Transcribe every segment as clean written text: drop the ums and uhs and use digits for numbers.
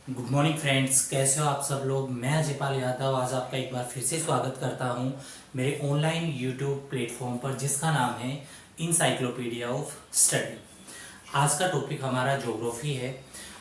Good morning friends, कैसे हो आप सब लोग। मैं अजय पाल यादव आज आपका एक बार फिर से स्वागत करता हूं मेरे ऑनलाइन यूट्यूब प्लेटफॉर्म पर जिसका नाम है इनसाइक्लोपीडिया ऑफ स्टडी। आज का टॉपिक हमारा ज्योग्राफी है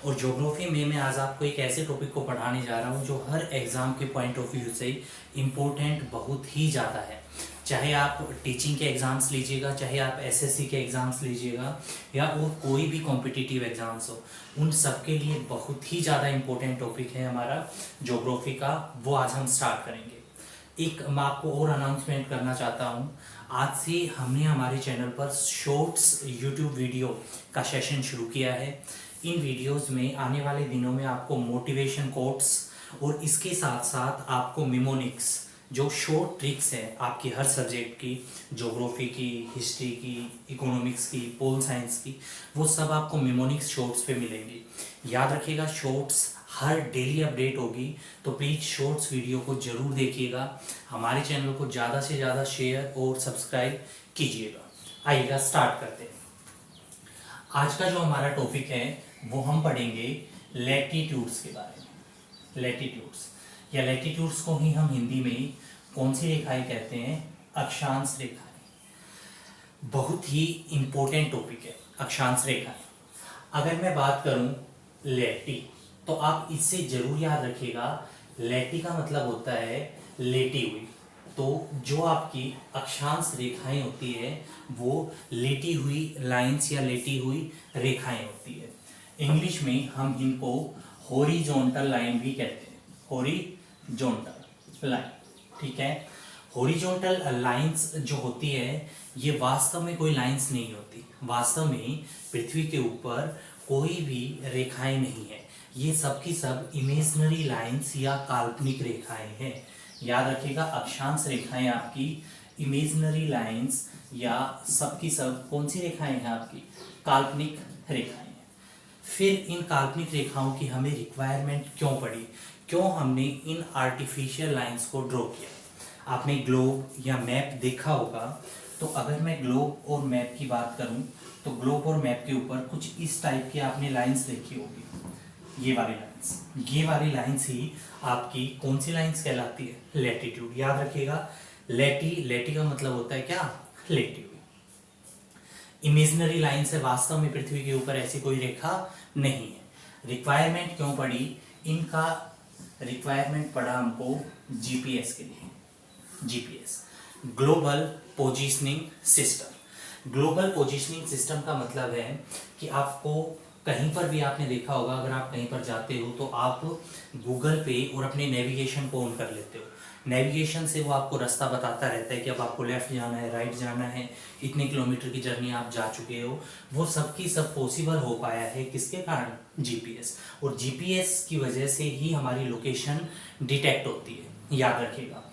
और ज्योग्राफी में मैं आज आपको एक ऐसे टॉपिक को पढ़ाने जा रहा हूं जो हर एग्ज़ाम के पॉइंट ऑफ व्यू से इम्पोर्टेंट बहुत ही ज़्यादा है। चाहे आप टीचिंग के एग्ज़ाम्स लीजिएगा, चाहे आप एसएससी के एग्ज़ाम्स लीजिएगा या और कोई भी कॉम्पिटिटिव एग्ज़ाम्स हो, उन सब के लिए बहुत ही ज़्यादा इम्पोर्टेंट टॉपिक है हमारा ज्योग्राफी का। वो आज हम स्टार्ट करेंगे। एक मैं आपको और अनाउंसमेंट करना चाहता हूँ, आज से हमने हमारे चैनल पर शॉर्ट्स यूट्यूब वीडियो का सेशन शुरू किया है। इन वीडियोस में आने वाले दिनों में आपको मोटिवेशन कोट्स और इसके साथ साथ आपको मिमोनिक्स जो शॉर्ट ट्रिक्स है आपकी हर सब्जेक्ट की, ज्योग्राफी की, हिस्ट्री की, इकोनॉमिक्स की, पोल साइंस की, वो सब आपको मिमोनिक्स शॉर्ट्स पे मिलेंगी। याद रखिएगा, शॉर्ट्स हर डेली अपडेट होगी, तो प्लीज़ शॉर्ट्स वीडियो को ज़रूर देखिएगा। हमारे चैनल को ज़्यादा से ज़्यादा शेयर और सब्सक्राइब कीजिएगा। आइएगा स्टार्ट करते हैं। आज का जो हमारा टॉपिक है वो हम पढ़ेंगे लैटिट्यूड्स के बारे में। लैटिट्यूड्स या लैटिट्यूड्स को ही हम हिंदी में कौन सी रेखाएं कहते हैं? अक्षांश रेखाएं। बहुत ही इंपॉर्टेंट टॉपिक है अक्षांश रेखाएं। अगर मैं बात करूं लैटी, तो आप इससे जरूर याद रखिएगा, लैटी का मतलब होता है लेटी हुई। तो जो आपकी अक्षांश रेखाएं होती है वो लेटी हुई लाइंस या लेटी हुई रेखाएं होती है। इंग्लिश में हम इनको हॉरिजॉन्टल लाइन भी कहते हैं, हॉरिजॉन्टल लाइन। ठीक है, हॉरिजॉन्टल लाइंस जो होती है ये वास्तव में कोई लाइंस नहीं होती। वास्तव में पृथ्वी के ऊपर कोई भी रेखाएं नहीं है, ये सब की सब इमेजिनरी लाइंस या काल्पनिक रेखाएं हैं। याद रखिएगा, अक्षांश रेखाएं आपकी इमेजिनरी लाइंस या सब की सब कौन सी रेखाएं हैं? आपकी काल्पनिक रेखाएं हैं। फिर इन काल्पनिक रेखाओं की हमें रिक्वायरमेंट क्यों पड़ी, क्यों हमने इन आर्टिफिशियल लाइंस को ड्रॉ किया? आपने ग्लोब या मैप देखा होगा, तो अगर मैं ग्लोब और मैप की बात करूं तो ग्लोब और मैप के ऊपर कुछ इस टाइप की आपने लाइंस देखी होगी। ये वाली लाइंस ही आपकी कौन सी लाइंस कहलाती है? लैटिट्यूड। याद रखिएगा, लेटी का मतलब होता है क्या? लेटी हुई। इमेजिनरी लाइन से वास्तव में पृथ्वी के ऊपर ऐसी कोई रेखा नहीं है। रिक्वायरमेंट क्यों पड़ी? इनका रिक्वायरमेंट पड़ा हमको जीपीएस के लिए। GPS, global positioning system. Global positioning system का मतलब है कि आपको कहीं पर भी आपने देखा होगा, अगर आप कहीं पर जाते हो तो आप गूगल पे और अपने नेविगेशन को ऑन कर लेते हो। नेविगेशन से वो आपको रास्ता बताता रहता है कि अब आपको लेफ्ट जाना है, राइट जाना है, इतने किलोमीटर की जर्नी आप जा चुके हो। वो सब की सब पॉसिबल हो पाया है किसके कारण? जीपीएस। और जीपीएस की वजह से ही हमारी लोकेशन डिटेक्ट होती है। याद रखिएगा,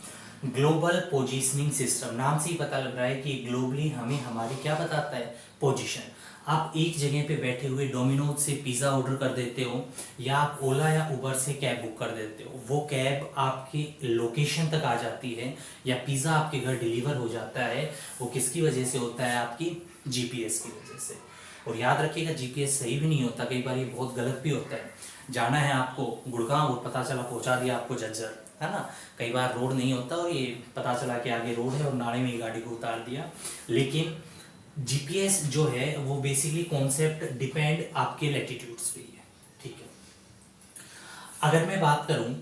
ग्लोबल पोजिशनिंग सिस्टम, नाम से ही पता लग रहा है कि ग्लोबली हमें हमारी क्या बताता है? पोजीशन। आप एक जगह पे बैठे हुए डोमिनोज से पिज़्ज़ा ऑर्डर कर देते हो या आप ओला या उबर से कैब बुक कर देते हो, वो कैब आपकी लोकेशन तक आ जाती है या पिज़्ज़ा आपके घर डिलीवर हो जाता है, वो किसकी वजह से होता है? आपकी जीपीएस की वजह से। और याद रखिएगा, जीपीएस सही भी नहीं होता, कई बार ये बहुत गलत भी होता है। जाना है आपको गुड़गांव और पता चला पहुंचा दिया आपको झज्जर, है ना। कई बार रोड नहीं होता और ये पता चला कि आगे रोड है और नाले में ही गाड़ी को उतार दिया। लेकिन जीपीएस जो है वो बेसिकली कॉन्सेप्ट डिपेंड आपके लैटिट्यूड्स पे ही है। ठीक है, अगर मैं बात करूं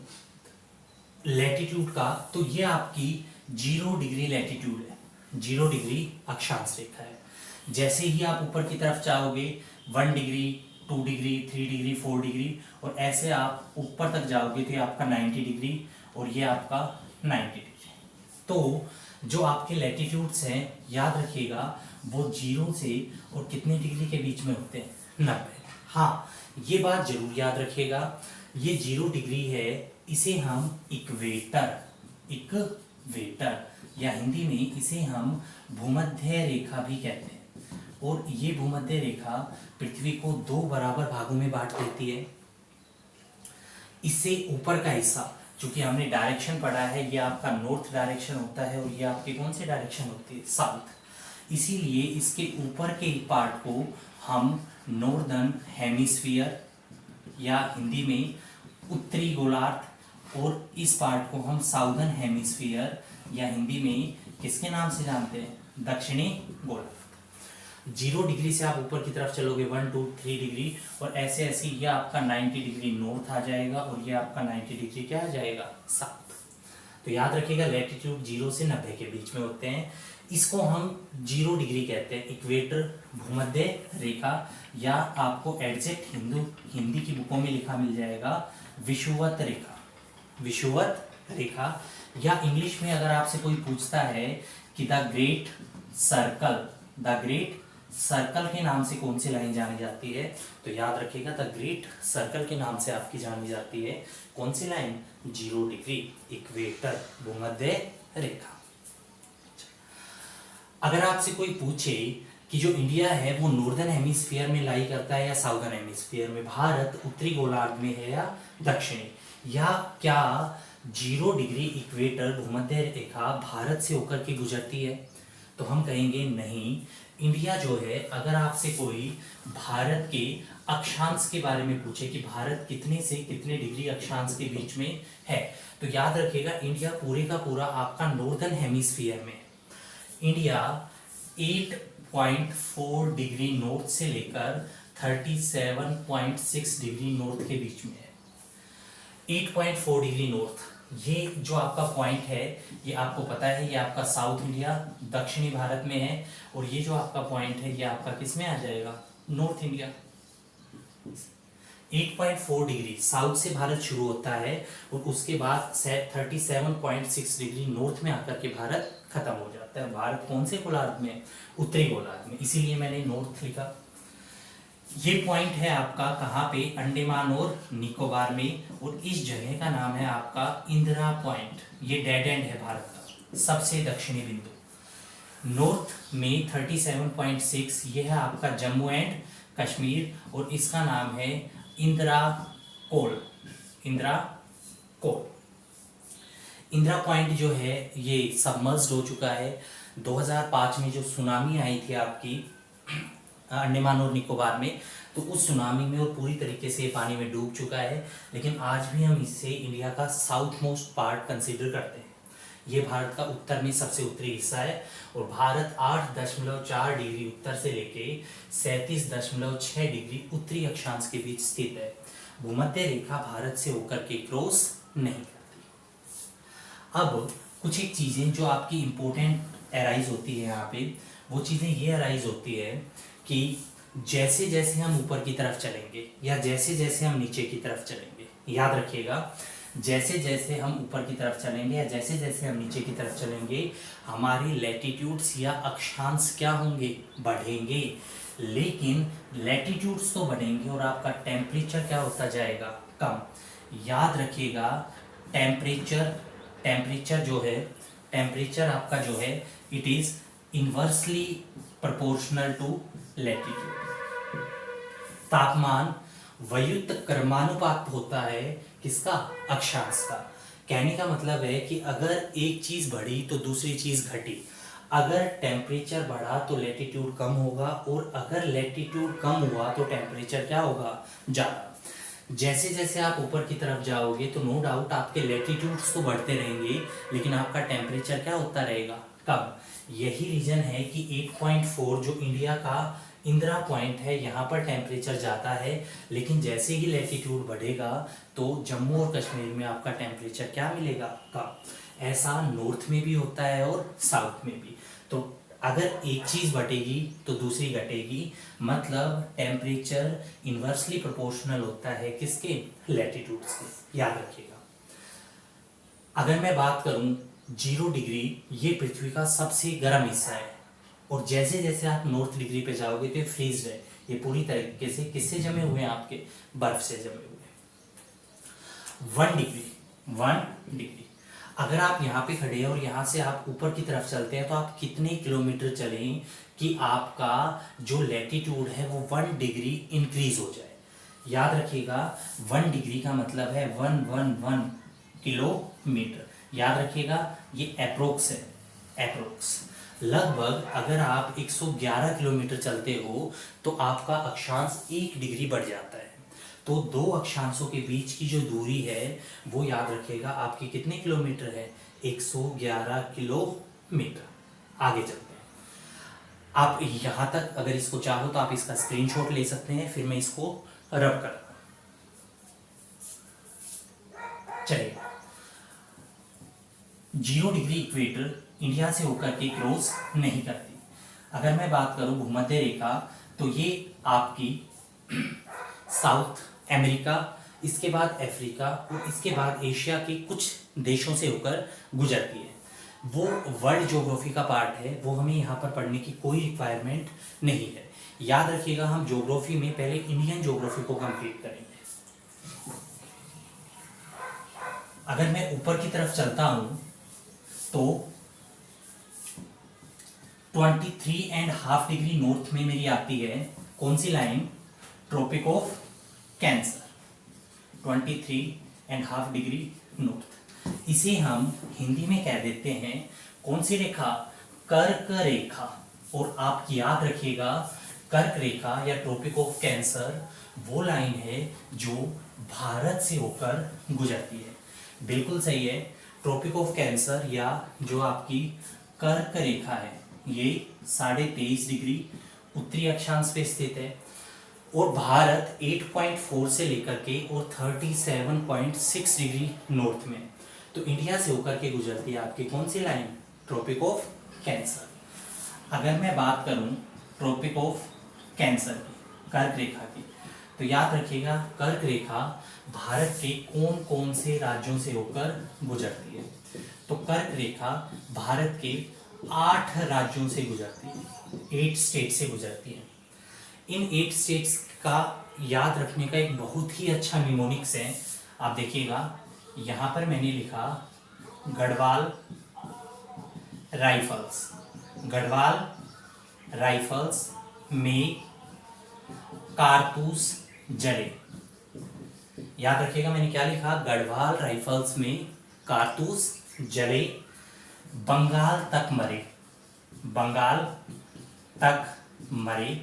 लैटिट्यूड का, तो ये आपकी 0 डिग्री लैटिट्यूड है। 0 डिग्री अक्षांश रेखा है। जैसे ही आप ऊपर की तरफ जाओगे 1 डिग्री, 2 डिग्री, 3 डिग्री, 4 डिग्री, और ऐसे आप ऊपर तक जाओगे तो ये आपका 90 डिग्री और ये आपका 90 डिग्री। तो जो आपके लैटिट्यूड्स हैं, याद रखिएगा, वो 0 से और कितने डिग्री के बीच में होते हैं? 90। हाँ, ये बात जरूर याद रखिएगा, ये 0 डिग्री है, इसे हम इक्वेटर या हिंदी में इसे हम भूमध्य रेखा भी कहते हैं। और ये भूमध्य रेखा पृथ्वी को 2 बराबर भागों में बांट देती है। इससे ऊपर का हिस्सा, चूंकि हमने डायरेक्शन पढ़ा है, ये आपका नॉर्थ डायरेक्शन होता है और ये आपकी कौन सी डायरेक्शन होती है? साउथ। इसीलिए इसके ऊपर के पार्ट को हम नॉर्दर्न हेमिस्फीयर या हिंदी में उत्तरी गोलार्ध, और इस पार्ट को हम साउदर्न हेमिस्फीयर या हिंदी में किसके नाम से जानते हैं, दक्षिणी गोलार्ध। 0 डिग्री से आप ऊपर की तरफ चलोगे 1 2 3 डिग्री, और ऐसे ऐसे ये आपका 90 डिग्री नॉर्थ आ जाएगा और ये आपका 90 डिग्री क्या आ जाएगा, साउथ। तो याद रखिएगा लैटिट्यूड 0 से 90 के बीच में होते हैं। इसको हम 0 डिग्री कहते हैं, इक्वेटर, भूमध्य रेखा, या आपको एग्जैक्ट हिंदी की बुकों में लिखा मिल जाएगा विषुवत रेखा, विषुवत रेखा। या इंग्लिश में अगर आपसे कोई पूछता है कि द ग्रेट सर्कल के नाम से कौन सी लाइन जानी जाती है, तो याद रखिएगा द ग्रेट सर्कल के नाम से आपकी जानी जाती है कौन सी लाइन, 0 डिग्री, इक्वेटर, भूमध्य रेखा। अगर आपसे कोई पूछे कि जो इंडिया है वो नॉर्दर्न हेमिस्फीयर में लाई करता है या साउदर्न हेमिस्फीयर में, भारत उत्तरी गोलार्ध में है या दक्षिणी, या क्या 0 डिग्री इक्वेटर भूमध्य रेखा भारत से होकर के गुजरती है, तो हम कहेंगे नहीं। इंडिया जो है, अगर आपसे कोई भारत के अक्षांश के बारे में पूछे कि भारत कितने से कितने डिग्री अक्षांश के बीच में है, तो याद रखिएगा इंडिया पूरे का पूरा आपका नॉर्दर्न हेमिस्फीयर में। इंडिया 8.4 डिग्री नॉर्थ से लेकर 37.6 डिग्री नॉर्थ के बीच में है। 8.4 डिग्री नॉर्थ, ये जो आपका पॉइंट है ये आपको पता है, ये आपका साउथ इंडिया, दक्षिणी भारत में है, और ये जो आपका पॉइंट है ये आपका किस में आ जाएगा, नॉर्थ इंडिया। 8.4 डिग्री साउथ से भारत शुरू होता है और उसके बाद 37.6 डिग्री नॉर्थ में आकर के भारत खत्म हो जाता है। भारत कौन से गोलार्ध में, उत्तरी गोलार्ध में, इसीलिए मैंने नॉर्थ लिखा। ये पॉइंट है आपका कहाँ पे, अंडमान और निकोबार में, और इस जगह का नाम है आपका इंदिरा पॉइंट। ये डेड एंड है भारत का सबसे दक्षिणी बिंदु। नॉर्थ में 37.6 ये है आपका जम्मू एंड कश्मीर, और इसका नाम है इंदिरा कोल। इंदिरा पॉइंट जो है ये सबमर्ज्ड हो चुका है। 2005 में जो सुनामी आई थी आपकी अंडमान और निकोबार में, तो उस सुनामी में और पूरी तरीके से पानी में डूब चुका है, लेकिन आज भी हम इसे इंडिया का साउथ मोस्ट पार्ट कंसीडर करते हैं। ये भारत का उत्तर में सबसे उत्तरी हिस्सा है, और भारत 8.4 डिग्री उत्तर से लेके 37.6 डिग्री उत्तरी अक्षांश के बीच स्थित है। भूमध्य रेखा भारत से होकर के क्रॉस नहीं करती। अब कुछ एक चीजें जो आपकी इंपॉर्टेंट अराइज होती है यहाँ पे, वो चीजें ये अराइज होती है कि जैसे जैसे हम ऊपर की तरफ चलेंगे या जैसे जैसे हम नीचे की तरफ चलेंगे, याद रखिएगा जैसे जैसे हम ऊपर की तरफ चलेंगे या जैसे जैसे हम नीचे की तरफ चलेंगे, हमारी लैटिट्यूड्स या अक्षांश क्या होंगे, बढ़ेंगे। लेकिन लैटिट्यूड्स तो बढ़ेंगे और आपका टेम्परेचर क्या होता जाएगा, कम। याद रखिएगा टेम्परेचर जो है, टेम्परेचर आपका जो है it is inversely proportional to latitude. तापमान व्युत्त क्रमानुपात होता है किसका, अक्षांश का। कहने का मतलब है कि अगर एक चीज बढ़ी तो दूसरी चीज घटी। अगर टेम्परेचर बढ़ा तो लैटिट्यूड कम होगा, और अगर लैटिट्यूड कम हुआ तो टेम्परेचर क्या होगा, ज्यादा। जैसे जैसे आप ऊपर की तरफ जाओगे तो नो डाउट आपके लैटिट्यूड्स तो बढ़ते रहेंगे, लेकिन आपका टेम्परेचर क्या होता रहेगा, कम। यही रीजन है कि 8.4 जो इंडिया का इंदिरा पॉइंट है, यहाँ पर टेम्परेचर जाता है, लेकिन जैसे ही लैटिट्यूड बढ़ेगा तो जम्मू और कश्मीर में आपका टेम्परेचर क्या मिलेगा, कम। ऐसा नॉर्थ में भी होता है और साउथ में भी। तो अगर एक चीज बढ़ेगी तो दूसरी घटेगी, मतलब टेम्परेचर इनवर्सली प्रोपोर्शनल होता है किसके, लैटिट्यूड्स के, याद रखिएगा। अगर मैं बात करूं 0 डिग्री, ये पृथ्वी का सबसे गर्म हिस्सा है, और जैसे जैसे आप नॉर्थ डिग्री पे जाओगे तो ये फ्रीज्ड है। ये पूरी तरीके से किससे जमे हुए हैं, आपके बर्फ से जमे हुए हैं। 1 डिग्री अगर आप यहाँ पे खड़े हैं और यहाँ से आप ऊपर की तरफ चलते हैं तो आप कितने किलोमीटर चलें कि आपका जो लैटिट्यूड है वो 1 डिग्री इंक्रीज हो जाए। याद रखिएगा 1 डिग्री का मतलब है 111 किलोमीटर। याद रखिएगा ये अप्रोक्स है, अप्रोक्स। लगभग अगर आप 111 किलोमीटर चलते हो तो आपका अक्षांश 1 डिग्री बढ़ जाता है। तो दो अक्षांशों के बीच की जो दूरी है वो याद रखिएगा आपकी कितने किलोमीटर है, 111 किलोमीटर। आगे चलते हैं। आप यहाँ तक अगर इसको चाहो तो आप इसका स्क्रीनशॉट ले सकते हैं, फिर मैं इसको रब करता हूँ। चलिए, 0 डिग्री इक्वेटर इंडिया से होकर के क्रॉस नहीं करती। अगर मैं बात करूं भूमध्य रेखा, तो ये आपकी साउथ अमेरिका, इसके बाद अफ्रीका और इसके बाद एशिया के कुछ देशों से होकर गुजरती है। वो वर्ल्ड ज्योग्राफी का पार्ट है, वो हमें यहाँ पर पढ़ने की कोई रिक्वायरमेंट नहीं है। याद रखिएगा, हम ज्योग्राफी में पहले इंडियन ज्योग्राफी को कंप्लीट करेंगे। अगर मैं ऊपर की तरफ चलता हूं तो 23.5 डिग्री नॉर्थ में मेरी आती है कौन सी line, tropic of cancer. 23.5 degree north, इसे हम हिंदी में कह देते हैं कौन सी रेखा, कर्क रेखा। और आप याद रखिएगा, कर्क रेखा या ट्रॉपिक ऑफ कैंसर वो लाइन है जो भारत से होकर गुजरती है। बिल्कुल सही है, ट्रॉपिक ऑफ कैंसर या जो आपकी कर्क रेखा है ये 23.5 डिग्री उत्तरी अक्षांश पे स्थित है और भारत 8.4 से लेकर के और 37.6 डिग्री नॉर्थ में। तो इंडिया से होकर के गुजरती है आपकी कौन सी लाइन, ट्रॉपिक ऑफ कैंसर। अगर मैं बात करूं ट्रॉपिक ऑफ कैंसर की, कर्क रेखा की, तो याद रखिएगा कर्क रेखा भारत के कौन कौन से राज्यों से होकर गुजरती है। तो कर्क रेखा भारत के 8 राज्यों से गुजरती है, 8 स्टेट से गुजरती है। इन 8 स्टेट्स का याद रखने का एक बहुत ही अच्छा निमोनिक्स है। आप देखिएगा, यहाँ पर मैंने लिखा गढ़वाल राइफल्स। गढ़वाल राइफल्स में कारतूस जले। याद रखिएगा मैंने क्या लिखा, गढ़वाल राइफल्स में कारतूस जले, बंगाल तक मरे। बंगाल तक मरे,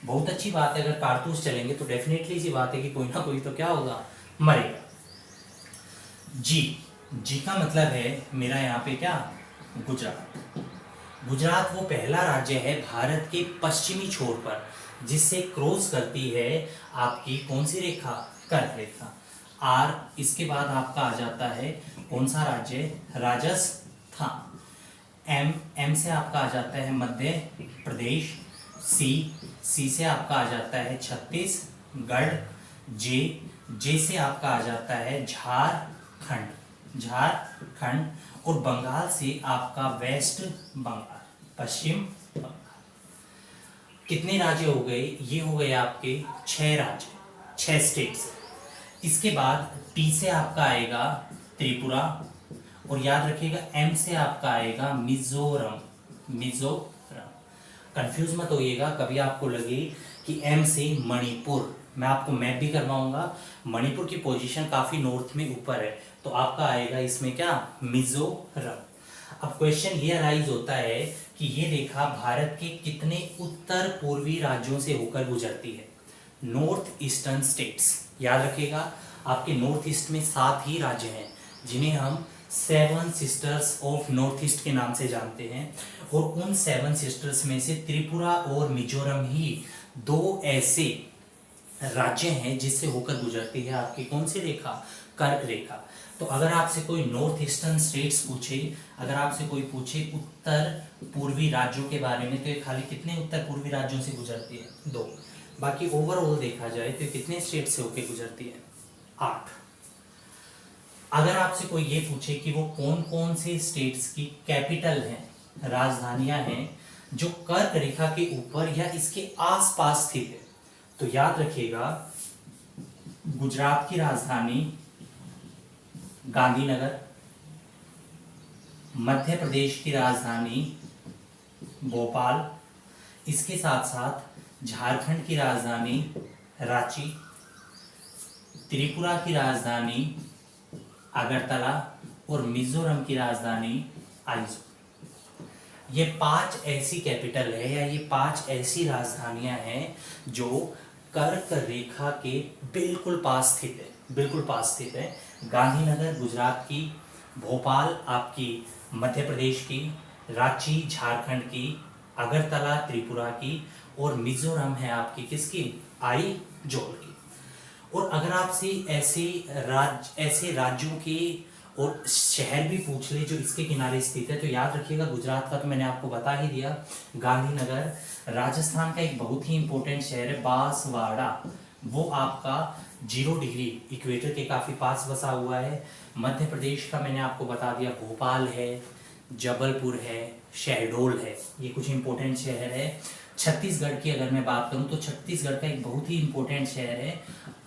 बहुत अच्छी बात है। अगर कारतूस चलेंगे तो डेफिनेटली सी बात है कि कोई ना कोई तो क्या होगा, मरेगा। जी का मतलब है मेरा यहाँ पे क्या, गुजरात। गुजरात वो पहला राज्य है भारत के पश्चिमी छोर पर जिससे क्रॉस करती है आपकी कौन सी रेखा, कर्क रेखा। आर, इसके बाद आपका आ जाता है कौन सा राज्य, राजस्थान। एम से आपका आ जाता है मध्य प्रदेश। सी से आपका आ जाता है छत्तीसगढ़। जे से आपका आ जाता है झारखंड। और बंगाल से आपका वेस्ट बंगाल, पश्चिम बंगाल। कितने राज्य हो गए, ये हो गए आपके 6 राज्य, 6 स्टेट्स। इसके बाद टी से आपका आएगा त्रिपुरा और याद रखिएगा एम से आपका आएगा मिजोरम। कंफ्यूज मत होइएगा, कभी आपको लगे कि एम से मणिपुर, मैं आपको मैप भी करवाऊंगा। मणिपुर की पोजीशन काफी नॉर्थ में ऊपर है, तो आपका आएगा इसमें क्या, मिजोरम। अब क्वेश्चन ये अराइज होता है कि ये रेखा भारत के कितने उत्तर पूर्वी राज्यों से होकर गुजरती है, नॉर्थ ईस्टर्न स्टेट्स। याद रखिएगा आपके नॉर्थ ईस्ट में 7 ही राज्य हैं जिन्हें हम 7 सिस्टर्स ऑफ नॉर्थ ईस्ट के नाम से जानते हैं। और उन 7 सिस्टर्स में से त्रिपुरा और मिजोरम ही 2 ऐसे राज्य हैं जिससे होकर गुजरती है आपकी कौन सी रेखा, कर्क रेखा। तो अगर आपसे कोई नॉर्थ ईस्टर्न स्टेट्स पूछे, अगर आपसे कोई पूछे उत्तर पूर्वी राज्यों के बारे में, तो ये खाली कितने उत्तर पूर्वी राज्यों से गुजरती है, 2। बाकी ओवरऑल देखा जाए तो कितने स्टेट से होकर गुजरती है, 8। अगर आपसे कोई ये पूछे कि वो कौन कौन से स्टेट्स की कैपिटल हैं, राजधानियां हैं जो कर्क रेखा के ऊपर या इसके आसपास स्थित है, तो याद रखिएगा गुजरात की राजधानी गांधीनगर, मध्य प्रदेश की राजधानी भोपाल, इसके साथ साथ झारखंड की राजधानी रांची, त्रिपुरा की राजधानी अगरतला और मिजोरम की राजधानी आइजोल। ये 5 ऐसी कैपिटल है या ये 5 ऐसी राजधानियां हैं जो कर्क रेखा के बिल्कुल पास स्थित है, बिल्कुल पास स्थित है। गांधीनगर गुजरात की, भोपाल आपकी मध्य प्रदेश की, रांची झारखंड की, अगरतला त्रिपुरा की, और मिजोरम है आपकी किसकी, आइजोल की। और अगर आपसे ऐसे राज्यों के और शहर भी पूछ ले जो इसके किनारे स्थित है, तो याद रखिएगा गुजरात का तो मैंने आपको बता ही दिया, गांधीनगर। राजस्थान का एक बहुत ही इंपॉर्टेंट शहर है बांसवाड़ा, वो आपका 0 डिग्री इक्वेटर के काफी पास बसा हुआ है। मध्य प्रदेश का मैंने आपको बता दिया, भोपाल है, जबलपुर है, शहडोल है, ये कुछ इंपॉर्टेंट शहर है। छत्तीसगढ़ की अगर मैं बात करूं तो छत्तीसगढ़ का एक बहुत ही इंपॉर्टेंट शहर है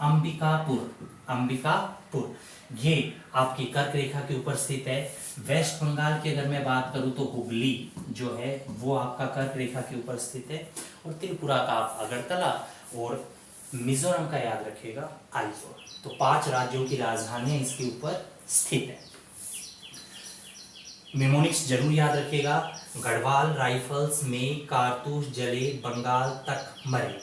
अंबिकापुर, अंबिकापुर, ये आपकी कर्क रेखा के ऊपर स्थित है। वेस्ट बंगाल की अगर मैं बात करूं तो हुगली जो है वो आपका कर्क रेखा के ऊपर स्थित है। और त्रिपुरा का आप अगरतला, और मिजोरम का याद रखिएगा आइजोल। तो 5 राज्यों की राजधानियां इसके ऊपर स्थित है। मेमोनिक्स जरूर याद रखिएगा, गढ़वाल राइफल्स में कारतूस जले बंगाल तक मरे।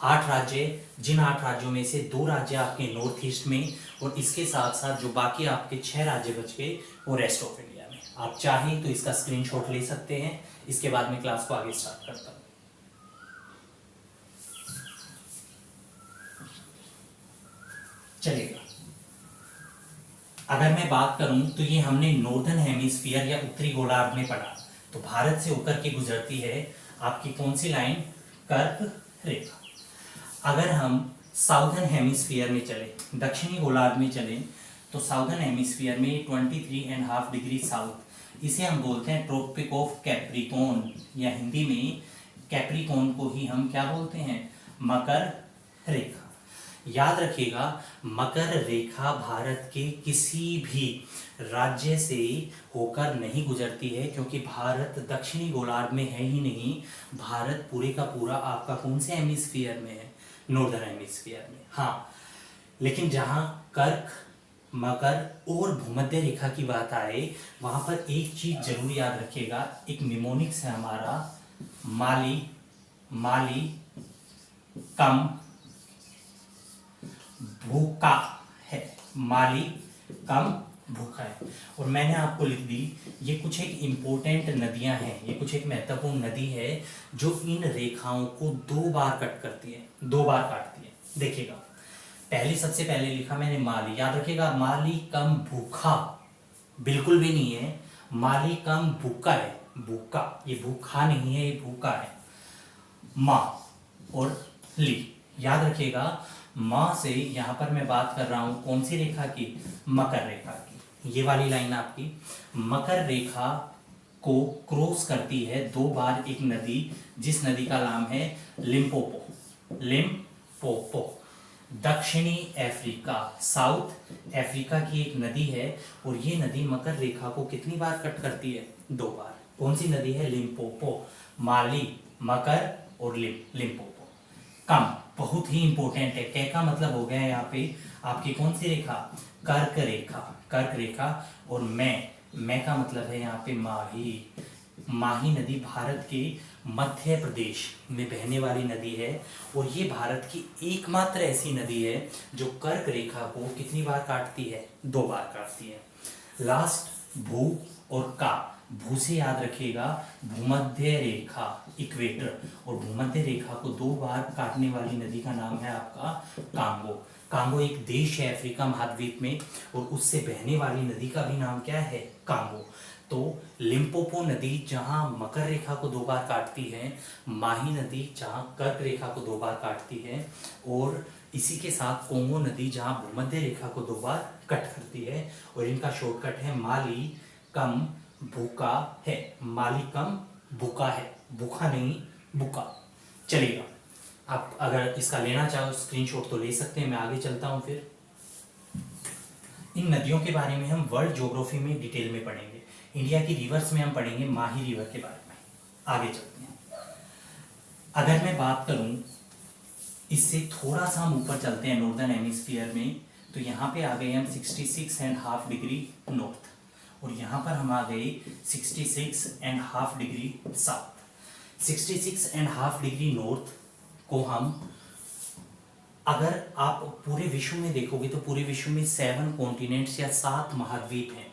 8 राज्य, जिन 8 राज्यों में से 2 राज्य आपके नॉर्थ ईस्ट में, और इसके साथ साथ जो बाकी आपके 6 राज्य बच गए वो रेस्ट ऑफ इंडिया में। आप चाहें तो इसका स्क्रीनशॉट ले सकते हैं। इसके बाद में क्लास को आगे स्टार्ट करता हूं। चलेगा। अगर मैं बात करूं तो ये हमने नॉर्दर्न हेमिस्फीयर या उत्तरी गोलार्ध में पढ़ा। तो भारत से होकर के गुजरती है आपकी कौन सी लाइन, कर्क रेखा। अगर हम साउदर्न हेमिस्फीयर में चले, दक्षिणी गोलार्ध में चले, तो साउदर्न हेमिस्फीयर में 23.5 डिग्री साउथ, इसे हम बोलते हैं ट्रॉपिक ऑफ कैप्रिकॉर्न, या हिंदी में कैप्रिकॉर्न को ही हम क्या बोलते हैं, मकर रेखा। याद रखिएगा मकर रेखा भारत के किसी भी राज्य से होकर नहीं गुजरती है, क्योंकि भारत दक्षिणी गोलार्ध में है ही नहीं। भारत पूरे का पूरा आपका कौन से हेमिस्फीयर में है, नॉर्दर्न हेमिस्फीयर में। हाँ, लेकिन जहां कर्क, मकर और भूमध्य रेखा की बात आए, वहां पर एक चीज जरूर याद रखिएगा, एक निमोनिक्स है हमारा, माली, माली कम भूखा है, माली कम भूखा है। और मैंने आपको लिख दी, ये कुछ एक इंपॉर्टेंट नदियां हैं, ये कुछ एक महत्वपूर्ण नदी है जो इन रेखाओं को 2 बार कट करती है, 2 बार काटती है। देखिएगा, पहले सबसे पहले लिखा मैंने माली, याद रखिएगा माली कम भूखा बिल्कुल भी नहीं है, माली कम भूखा है, भूखा, ये भूखा नहीं है, ये भूखा है। माँ और ली, याद रखिएगा माँ से यहां पर मैं बात कर रहा हूं कौन सी रेखा की, मकर रेखा की। ये वाली लाइन आपकी मकर रेखा को क्रॉस करती है 2 बार एक नदी, जिस नदी का नाम है लिम्पोपो, लिम्पोपो। दक्षिणी अफ्रीका, साउथ अफ्रीका की एक नदी है, और ये नदी मकर रेखा को कितनी बार कट करती है, 2 बार। कौन सी नदी है, लिम्पोपो, माली, मकर और लिम्पोपो। कम बहुत ही इंपॉर्टेंट है, कै का मतलब हो गया यहाँ पे आपकी कौन सी रेखा, कर्क रेखा, कर्क रेखा। और मैं का मतलब है यहाँ पे माही, माही नदी भारत के मध्य प्रदेश में बहने वाली नदी है, और ये भारत की एकमात्र ऐसी नदी है जो कर्क रेखा को कितनी बार काटती है, 2 बार काटती है। लास्ट भू और का, भू से याद रखिएगा भूमध्य रेखा, इक्वेटर, और भूमध्य रेखा को 2 बार काटने वाली नदी का नाम है आपका कांगो। कांगो एक देश है अफ्रीका महाद्वीप में, और उससे बहने वाली नदी का भी नाम क्या है, कांगो। तो लिम्पोपो नदी जहां मकर रेखा को 2 बार काटती है, माही नदी जहां कर्क रेखा को 2 बार काटती है, और इसी के साथ कोंगो नदी जहां भूमध्य रेखा को 2 बार कट करती है, और इनका शॉर्टकट है माली कम भूखा है, माली कम भूखा है, भूखा नहीं भूखा। चलिएगा, आप अगर इसका लेना चाहो स्क्रीनशॉट तो ले सकते हैं, मैं आगे चलता हूं। फिर इन नदियों के बारे में हम वर्ल्ड ज्योग्राफी में डिटेल में पढ़ेंगे। इंडिया की रिवर्स में हम पढ़ेंगे माही रिवर के बारे में। आगे चलते हैं। अगर मैं बात करूं, इससे थोड़ा सा हम ऊपर चलते हैं नॉर्दर्न हेमिस्फीयर में, तो यहाँ पे आ गए हम 66.5 डिग्री नॉर्थ, और यहाँ पर हम आ गए 66.5 डिग्री साउथ। 66.5 डिग्री नॉर्थ को हम अगर आप पूरे विश्व में देखोगे तो पूरे विश्व में 7 कॉन्टिनेंट्स या 7 महाद्वीप हैं,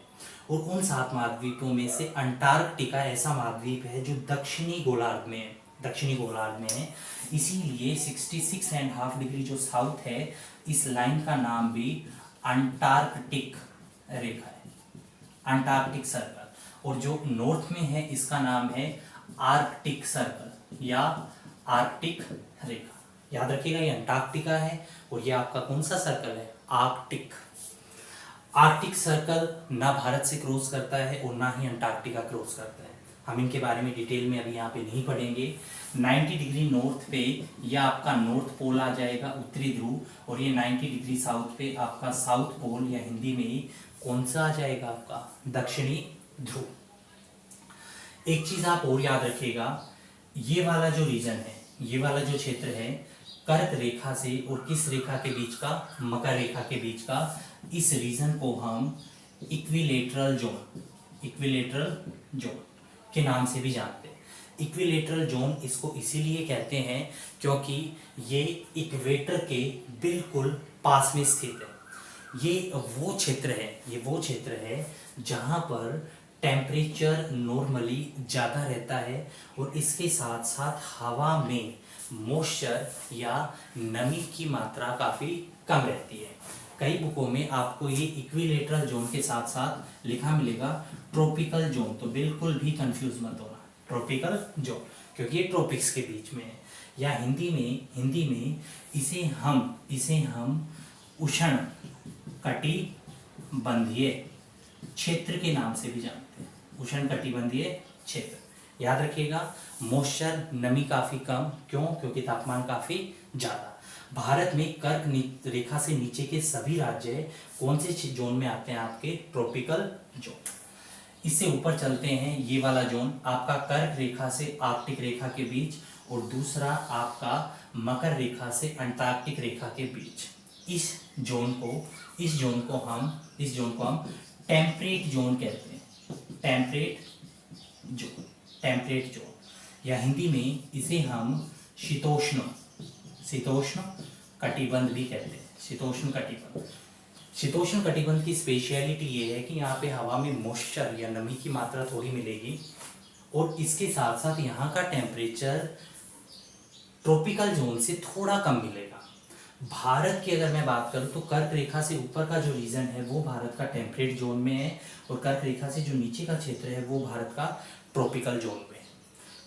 और उन 7 महाद्वीपों में से अंटार्कटिका ऐसा महाद्वीप है जो दक्षिणी गोलार्ध में है, दक्षिणी गोलार्ध में है। इसीलिए 66.5 डिग्री जो साउथ है, इस लाइन का नाम भी अंटार्कटिक रेखा है, अंटार्कटिक सर्कल। और जो नॉर्थ में है इसका नाम है आर्कटिक सर्कल या आर्कटिक रेखा। याद रखिएगा ये अंटार्कटिका है और ये आपका कौन सा सर्कल है, आर्कटिक। आर्कटिक सर्कल ना भारत से क्रॉस करता है और ना ही अंटार्कटिका क्रॉस करता है। हम इनके बारे में डिटेल में अभी यहाँ पे नहीं पढ़ेंगे। 90 डिग्री नॉर्थ पे यह आपका नॉर्थ पोल आ जाएगा, उत्तरी ध्रुव, और ये 90 डिग्री साउथ पे आपका साउथ पोल या हिंदी में कौन सा आ जाएगा, आपका दक्षिणी ध्रुव। एक चीज आप और याद रखिएगा, ये वाला जो रीजन है, ये वाला जो क्षेत्र है, कर्क रेखा से और किस रेखा के बीच का, मकर रेखा के बीच का, इस रीजन को हम इक्विलेटरल जोन, इक्विलेटरल जोन के नाम से भी जानते हैं। इक्विलेटरल जोन इसको इसीलिए कहते हैं क्योंकि ये इक्वेटर के बिल्कुल पास में स्थित है। ये वो क्षेत्र है, ये वो क्षेत्र है जहां पर टेम्परेचर नॉर्मली ज़्यादा रहता है और इसके साथ साथ हवा में मॉइस्चर या नमी की मात्रा काफ़ी कम रहती है। कई बुकों में आपको ये इक्विलेटरल जोन के साथ साथ लिखा मिलेगा ट्रॉपिकल जोन, तो बिल्कुल भी कंफ्यूज मत होना, ट्रॉपिकल जोन, क्योंकि ये ट्रॉपिक्स के बीच में है। या हिंदी में इसे हम उष्ण कटिबंधीय क्षेत्र के नाम से भी जानते हैं, उष्ण कटिबंधीय क्षेत्र। याद रखिएगा, मॉइस्चर नमी काफी कम, क्यों, क्योंकि तापमान काफी ज्यादा। भारत में कर्क रेखा से नीचे के सभी राज्य कौन से जोन में आते हैं, आपके ट्रॉपिकल जोन। इससे ऊपर चलते हैं, ये वाला जोन आपका कर्क रेखा से आर्कटिक रेखा के बीच, और दूसरा आपका मकर रेखा से अंटार्कटिक रेखा के बीच। इस जोन को हम टेम्परेट जोन कहते हैं, टेम्परेट जोन, या हिंदी में इसे हम शीतोष्ण कटिबंध भी कहते हैं, शीतोष्ण कटिबंध की स्पेशलिटी ये है कि यहाँ पे हवा में मॉइस्चर या नमी की मात्रा थोड़ी मिलेगी, और इसके साथ साथ यहाँ का टेम्परेचर ट्रॉपिकल जोन से थोड़ा कम मिलेगा। भारत की अगर मैं बात करूं तो कर्क रेखा से ऊपर का जो रीजन है वो भारत का टेम्परेट जोन में है, और कर्क रेखा से जो नीचे का क्षेत्र है वो भारत का ट्रॉपिकल जोन में है।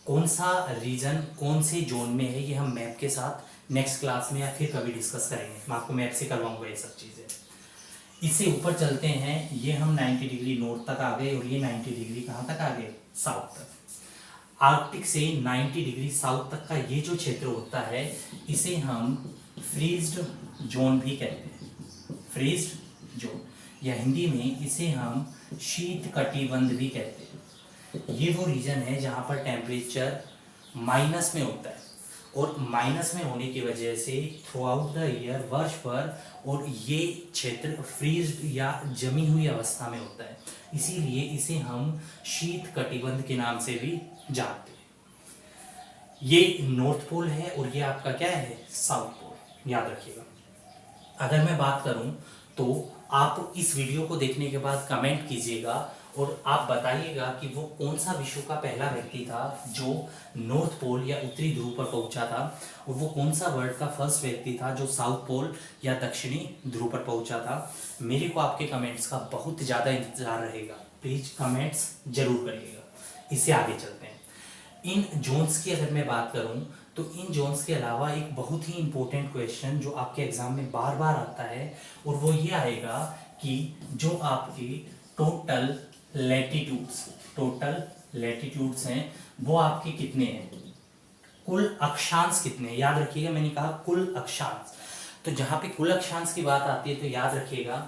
कौन सा रीजन कौन से जोन में है ये हम मैप के साथ नेक्स्ट क्लास में या फिर कभी डिस्कस करेंगे, मैं आपको मैप से करवाऊंगा ये सब चीज़ें। इससे ऊपर चलते हैं, ये हम 90 डिग्री नॉर्थ तक आ गए और ये 90 डिग्री कहाँ तक आ गए, साउथ तक। आर्कटिक से 90 डिग्री साउथ तक का ये जो क्षेत्र होता है इसे हम फ्रीज्ड जोन भी कहते हैं, फ्रीज्ड जोन, या हिंदी में इसे हम शीत कटिबंध भी कहते हैं। ये वो रीजन है जहाँ पर टेम्परेचर माइनस में होता है, और माइनस में होने की वजह से थ्रू आउट द ईयर, वर्ष भर, और ये क्षेत्र फ्रीज्ड या जमी हुई अवस्था में होता है, इसीलिए इसे हम शीत कटिबंध के नाम से भी जानते हैं। ये नॉर्थ पोल है और ये आपका क्या है, साउथ पोल, याद रखिएगा। अगर मैं बात करूं तो आप इस वीडियो को देखने के बाद कमेंट कीजिएगा और आप बताइएगा कि वो कौन सा विश्व का पहला व्यक्ति था जो नॉर्थ पोल या उत्तरी ध्रुव पर पहुंचा था, और वो कौन सा वर्ल्ड का फर्स्ट व्यक्ति था जो साउथ पोल या दक्षिणी ध्रुव पर पहुंचा था। मेरे को आपके कमेंट्स का बहुत ज़्यादा इंतजार रहेगा, प्लीज़ कमेंट्स जरूर करिएगा। इससे आगे चलते हैं। इन जोन्स की अगर मैं बात करूं तो इन जोन्स के अलावा एक बहुत ही इंपॉर्टेंट क्वेश्चन जो आपके एग्जाम में बार बार आता है, और वो ये आएगा कि जो आपकी टोटल लैटिट्यूड्स हैं वो आपके कितने हैं, कुल अक्षांश कितने हैं। याद रखिएगा, मैंने कहा कुल अक्षांश, तो जहाँ पे कुल अक्षांश की बात आती है तो याद रखिएगा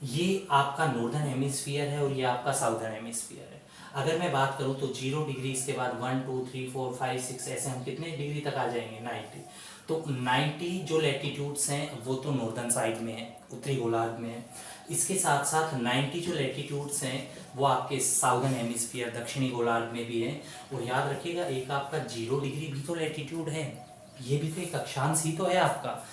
ये आपका नॉर्दर्न हेमिस्फीयर है और ये आपका साउदर्न हेमिस्फीयर है। अगर मैं बात करूं तो 0 डिग्री, इसके बाद 1 2 3 4 5 6 ऐसे हम कितने डिग्री तक आ जाएंगे, 90। तो 90 जो लैटिट्यूड्स हैं वो तो नॉर्दर्न साइड में है, उत्तरी गोलार्ध में है। इसके साथ साथ 90 जो लैटिट्यूड्स हैं वो आपके साउदर्न हेमिस्फीयर, दक्षिणी गोलार्ध में भी है। और याद रखिएगा एक आपका 0 डिग्री भी तो लैटिट्यूड है, ये भी तो एक अक्षांश ही तो है आपका।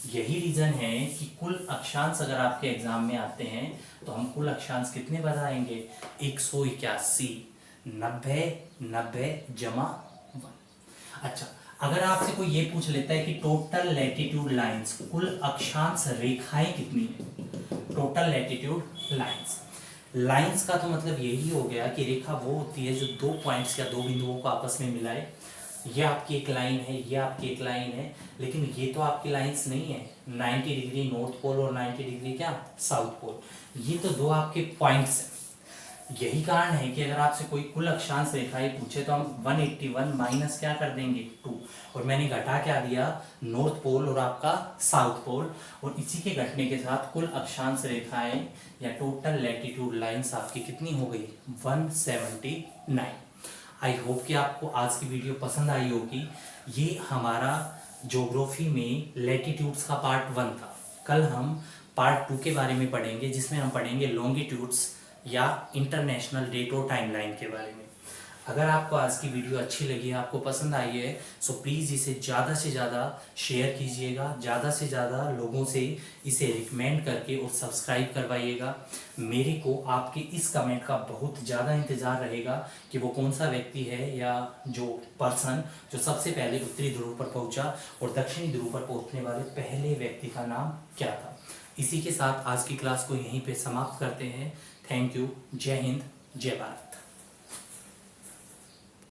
यही रीज़न है कि कुल अक्षांश अगर आपके एग्जाम में आते हैं तो हम कुल अक्षांश कितने बताएंगे, 181, 90, 90 जमा 1। अच्छा, अगर आपसे कोई ये पूछ लेता है कि टोटल लैटिट्यूड लाइंस, कुल अक्षांश रेखाएं कितनी है, टोटल लैटिट्यूड लाइंस, लाइंस का तो मतलब यही हो गया कि रेखा वो होती है जो दो पॉइंट्स या दो बिंदुओं को आपस में मिलाए। ये आपकी एक लाइन है, ये आपकी एक लाइन है, लेकिन ये तो आपकी लाइंस नहीं है। 90 डिग्री नॉर्थ पोल और 90 डिग्री क्या साउथ पोल, ये तो दो आपके पॉइंट्स हैं। यही कारण है कि अगर आपसे कोई कुल अक्षांश रेखाएं पूछे तो हम 181 माइनस क्या कर देंगे 2, और मैंने घटा क्या दिया, नॉर्थ पोल और आपका साउथ पोल, और इसी के घटने के साथ कुल अक्षांश रेखाएं या टोटल लैटिट्यूड लाइंस आपकी कितनी हो गई, 179। आई होप कि आपको आज की वीडियो पसंद आई होगी। ये हमारा ज्योग्राफी में लैटिट्यूड्स का पार्ट 1 था। कल हम पार्ट 2 के बारे में पढ़ेंगे, जिसमें हम पढ़ेंगे लॉन्गिट्यूड्स या इंटरनेशनल डेट और टाइमलाइन के बारे में। अगर आपको आज की वीडियो अच्छी लगी है, आपको पसंद आई है, सो प्लीज़ इसे ज़्यादा से ज़्यादा शेयर कीजिएगा, ज़्यादा से ज़्यादा लोगों से इसे रिकमेंड करके और सब्सक्राइब करवाइएगा। मेरे को आपके इस कमेंट का बहुत ज़्यादा इंतज़ार रहेगा कि वो कौन सा व्यक्ति है या जो पर्सन जो सबसे पहले उत्तरी ध्रुव पर पहुंचा और दक्षिणी ध्रुव पर पहुंचने वाले पहले व्यक्ति का नाम क्या था। इसी के साथ आज की क्लास को यहीं पे समाप्त करते हैं। Thank you. जय हिंद, जय भारत।